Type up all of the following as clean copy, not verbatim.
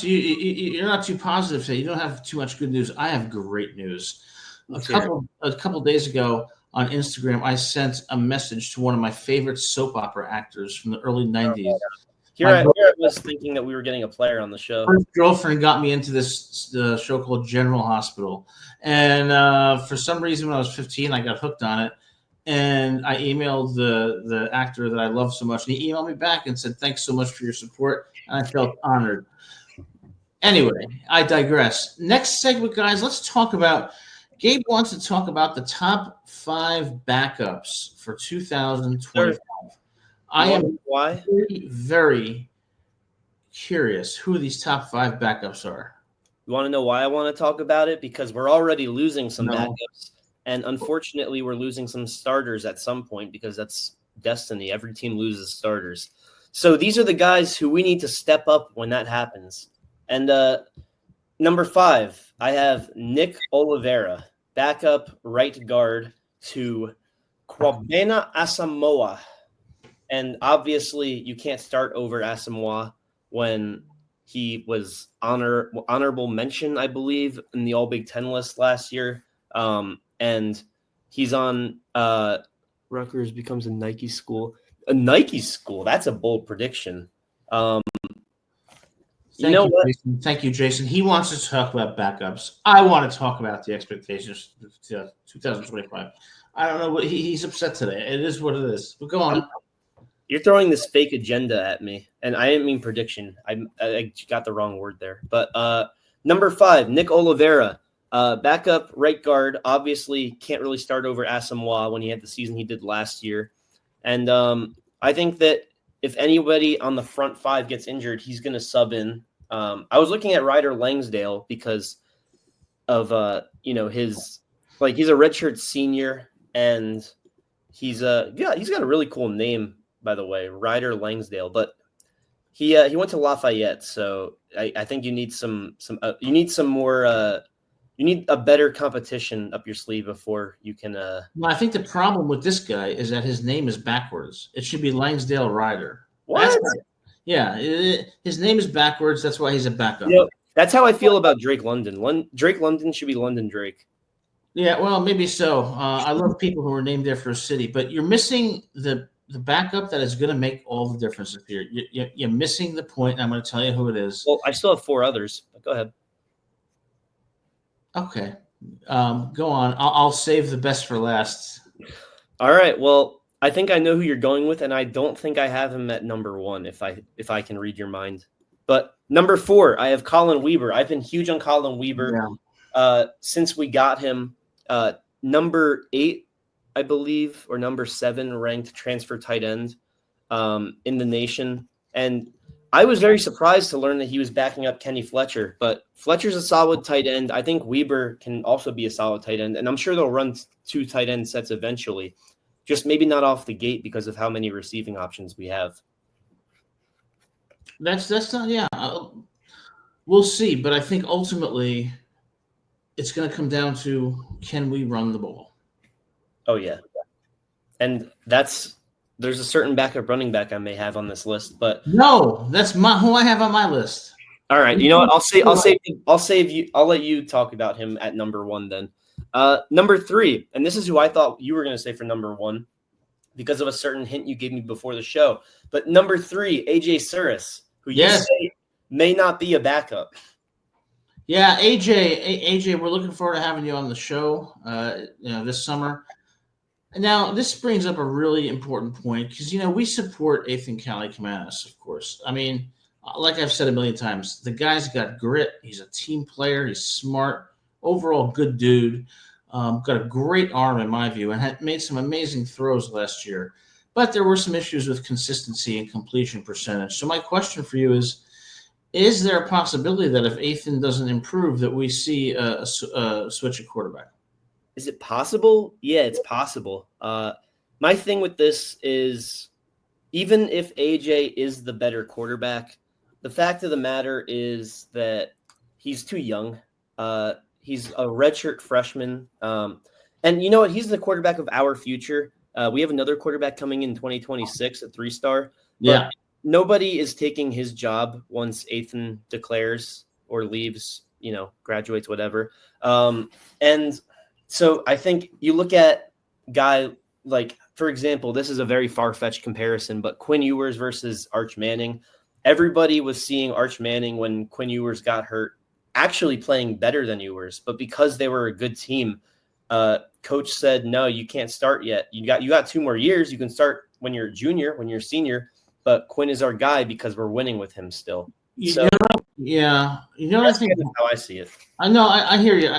you're not too positive today. You don't have too much good news. I have great news. A couple days ago on Instagram, I sent a message to one of my favorite soap opera actors from the early '90s. Here I was thinking that we were getting a player on the show. My girlfriend got me into this show called General Hospital, and for some reason, when I was 15, I got hooked on it. And I emailed the actor that I love so much, and he emailed me back and said, "Thanks so much for your support," and I felt honored. Anyway, I digress. Next segment, guys, let's talk about. Gabe wants to talk about the top 5 backups for 2025. I am very, very curious who these top 5 backups are. You want to know why I want to talk about it? Because we're already losing some backups. And unfortunately, we're losing some starters at some point because that's destiny. Every team loses starters. So these are the guys who we need to step up when that happens. And number 5, I have Nick Oliveira, backup right guard to Kwabena Asamoah. And obviously, you can't start over Asamoah when he was honorable mention, I believe, in the All Big Ten list last year. And he's on Rutgers becomes a Nike school. A Nike school. That's a bold prediction. Thank you, Jason. He wants to talk about backups. I want to talk about the expectations of 2025. I don't know what he's upset today. It is what it is. But go on. You're throwing this fake agenda at me, and I didn't mean prediction. I got the wrong word there. But number 5, Nick Oliveira, backup right guard. Obviously, can't really start over Asamoah when he had the season he did last year. And I think that if anybody on the front 5 gets injured, he's going to sub in. I was looking at Ryder Langsdale because of his he's a redshirt senior, and he's got a really cool name, by the way, Ryder Langsdale. But he went to Lafayette, so I think you need you need a better competition up your sleeve before you can. Well, I think the problem with this guy is that his name is backwards. It should be Langsdale Ryder. What? His name is backwards. That's why he's a backup. That's how I feel about Drake London. Drake London should be London Drake. Yeah, well, maybe so. I love people who are named there for a city, but you're missing the backup that is going to make all the difference here. You're missing the point, and I'm going to tell you who it is. Well, I still have 4 others. Go ahead. Okay. Go on. I'll save the best for last. All right. Well, I think I know who you're going with, and I don't think I have him at number 1 if I can read your mind. But number 4, I have Colin Weber. I've been huge on Colin Weber since we got him. Number 8, I believe, or number 7 ranked transfer tight end in the nation. And I was very surprised to learn that he was backing up Kenny Fletcher, but Fletcher's a solid tight end. I think Weber can also be a solid tight end, and I'm sure they'll run 2 tight end sets eventually, just maybe not off the gate because of how many receiving options we have. That's not, yeah. We'll see, but I think ultimately it's going to come down to, can we run the ball? Oh, yeah. And there's a certain backup running back I may have on this list, but no, that's who I have on my list. All right. You know what? I'll save you. I'll let you talk about him at number 1 then. Number 3, and this is who I thought you were going to say for number 1 because of a certain hint you gave me before the show. But number 3, AJ Surratt, who you say may not be a backup. Yeah, AJ, we're looking forward to having you on the show. This summer. Now, this brings up a really important point because we support Ethan Kaliakmanis, of course. I mean, like I've said a million times, the guy's got grit. He's a team player. He's smart. Overall, good dude. Got a great arm in my view, and had made some amazing throws last year. But there were some issues with consistency and completion percentage. So my question for you is there a possibility that if Ethan doesn't improve, that we see a switch at quarterback? Is it possible? Yeah, it's possible. My thing with this is even if AJ is the better quarterback, the fact of the matter is that he's too young. He's a redshirt freshman. And you know what? He's the quarterback of our future. We have another quarterback coming in 2026 at 3-star. Yeah. nobody is taking his job once Ethan declares or leaves, graduates, whatever. And so I think you look at guy like, for example, this is a very far-fetched comparison, but Quinn Ewers versus Arch Manning. Everybody was seeing Arch Manning when Quinn Ewers got hurt, actually playing better than Ewers, but because they were a good team, coach said, no, you can't start yet. You got 2 more years. You can start when you're a junior, when you're a senior, but Quinn is our guy because we're winning with him still. Yeah. What I think? How I see it. I know. I hear you.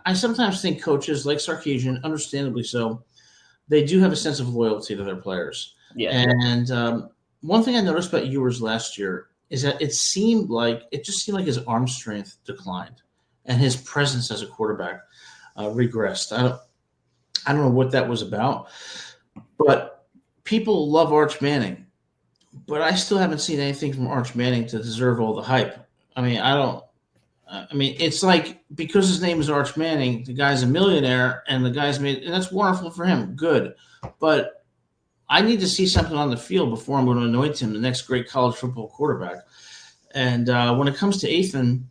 I sometimes think coaches like Sarkisian, understandably so, they do have a sense of loyalty to their players. Yeah. And one thing I noticed about Ewers last year is that it just seemed like his arm strength declined and his presence as a quarterback regressed. I don't know what that was about, but people love Arch Manning, but I still haven't seen anything from Arch Manning to deserve all the hype. I mean, it's like because his name is Arch Manning, the guy's a millionaire, and and that's wonderful for him. Good. But I need to see something on the field before I'm going to anoint him the next great college football quarterback. And when it comes to Ethan,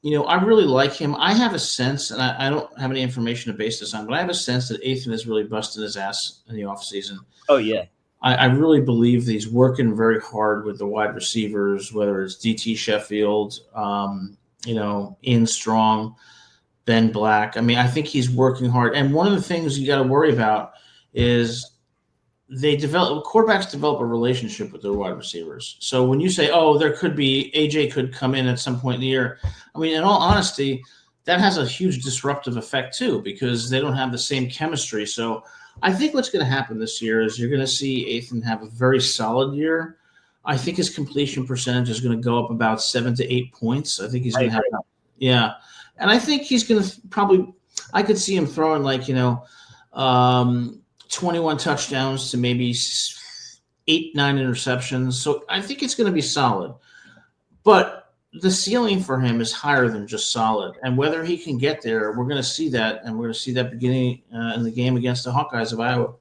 I really like him. I have a sense, and I don't have any information to base this on, but I have a sense that Ethan is really busting his ass in the offseason. Oh, yeah. I really believe that he's working very hard with the wide receivers, whether it's DT Sheffield, Ian Strong, Ben Black. I mean, I think he's working hard. And one of the things you got to worry about is quarterbacks develop a relationship with their wide receivers. So when you say, there could be AJ could come in at some point in the year, I mean, in all honesty, that has a huge disruptive effect too, because they don't have the same chemistry. So I think what's going to happen this year is you're going to see Ethan have a very solid year. I think his completion percentage is going to go up about 7 to 8 points. I think he's going to have, and I think he's going to I could see him throwing 21 touchdowns to maybe 8, 9 interceptions. So I think it's going to be solid, but the ceiling for him is higher than just solid. And whether he can get there, we're going to see that, and we're going to see that beginning in the game against the Hawkeyes of Iowa.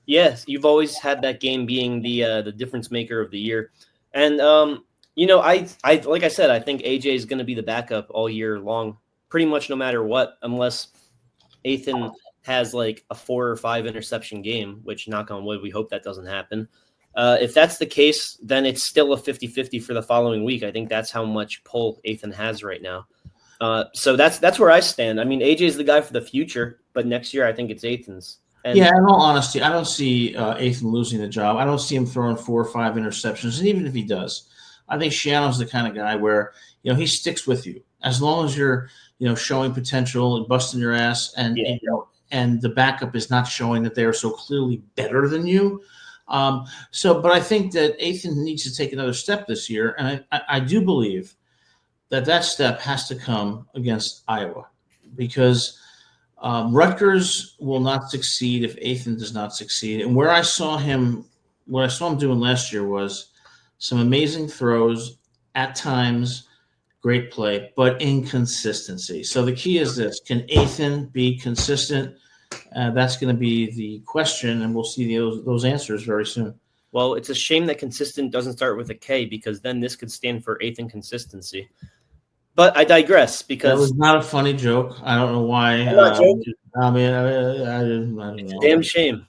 Yes, you've always had that game being the difference maker of the year. And, I like I said, I think AJ is going to be the backup all year long, pretty much no matter what, unless Ethan has like a 4 or 5 interception game, which knock on wood, we hope that doesn't happen. If that's the case, then it's still a 50-50 for the following week. I think that's how much pull Ethan has right now. So that's where I stand. I mean, AJ is the guy for the future, but next year I think it's Ethan's. And in all honesty, I don't see Ethan losing the job. I don't see him throwing 4 or 5 interceptions. And even if he does, I think Shiano's the kind of guy where, he sticks with you as long as you're, showing potential and busting your ass and the backup is not showing that they are so clearly better than you. But I think that Ethan needs to take another step this year. And I do believe that step has to come against Iowa because Rutgers will not succeed if Ethan does not succeed. And what I saw him doing last year was some amazing throws at times, great play, but inconsistency. So the key is this: can Ethan be consistent? That's going to be the question, and we'll see those answers very soon. Well, it's a shame that consistent doesn't start with a K because then this could stand for Ethan consistency. But I digress because that was not a funny joke. I don't know why. I'm not joking. I mean, I don't know. It's a damn shame.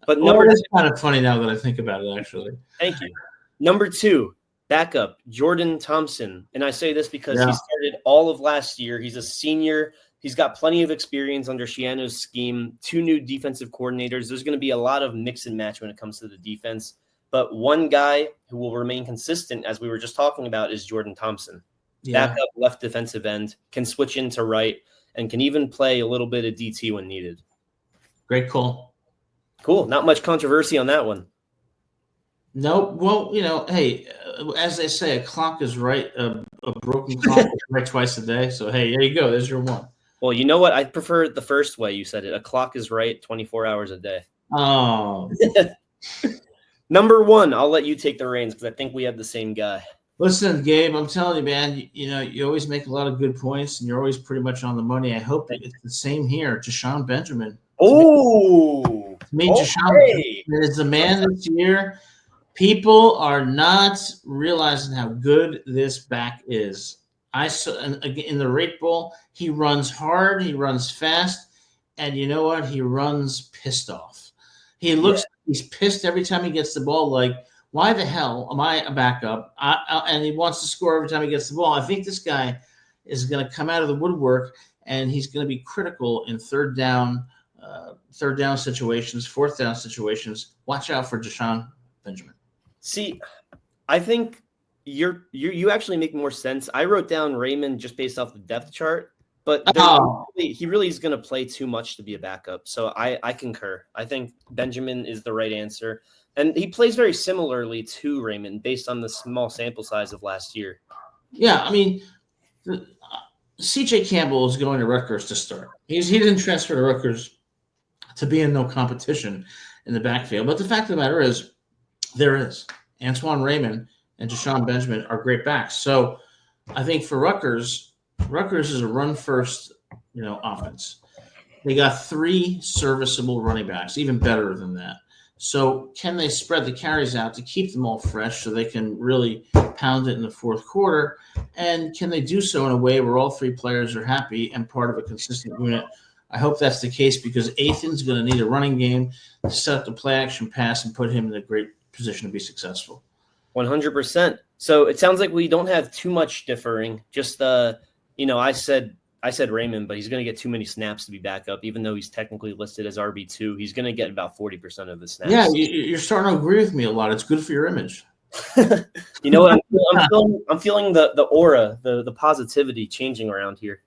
But it's kind of funny now that I think about it, actually. Thank you. Number 2, backup, Jordan Thompson. And I say this because he started all of last year. He's a senior. He's got plenty of experience under Shiano's scheme, 2 new defensive coordinators. There's going to be a lot of mix and match when it comes to the defense. But one guy who will remain consistent, as we were just talking about, is Jordan Thompson. Backup left defensive end, can switch into right, and can even play a little bit of DT when needed. Great call. Cool. Not much controversy on that one. Nope. Well, hey, as they say, a clock is right. A broken clock is right twice a day. So, hey, there you go. There's your one. Well, you know what? I prefer the first way you said it. A clock is right 24 hours a day. Oh. Number 1, I'll let you take the reins because I think we have the same guy. Listen, Gabe, I'm telling you, man, you always make a lot of good points, and you're always pretty much on the money. I hope it's the same here. Jashaun Benjamin. Oh. To me, Jashaun Benjamin is the man this year. People are not realizing how good this back is. I saw in the rate bowl, he runs hard, he runs fast, and you know what? He runs pissed off. He looks Yeah. like he's pissed every time he gets the ball. Like, why the hell am I a backup? And he wants to score every time he gets the ball. I think this guy is going to come out of the woodwork, and he's going to be critical in third down situations, fourth down situations. Watch out for Deshaun Benjamin. See, I think you actually make more sense. I wrote down Raymond just based off the depth chart, but Oh, he really is going to play too much to be a backup. So I concur. I think Benjamin is the right answer, and he plays very similarly to Raymond based on the small sample size of last year. yeah. I mean, CJ Campbell is going to Rutgers to start. He didn't transfer to Rutgers to be in no competition in the backfield. But the fact of the matter is, there is Antoine Raymond and Deshaun Benjamin are great backs. So I think for Rutgers, Rutgers is a run first, offense. They got three serviceable running backs, even better than that. So can they spread the carries out to keep them all fresh so they can really pound it in the fourth quarter? And can they do so in a way where all three players are happy and part of a consistent unit? I hope that's the case because Athan's going to need a running game to set up the play action pass and put him in a great position to be successful. 100%. So it sounds like we don't have too much differing. Just I said Raymond, but he's going to get too many snaps to be back up, even though he's technically listed as RB2. He's going to get about 40% of the snaps. Yeah, you're starting to agree with me a lot. It's good for your image. You know what? I'm feeling the aura, the positivity changing around here.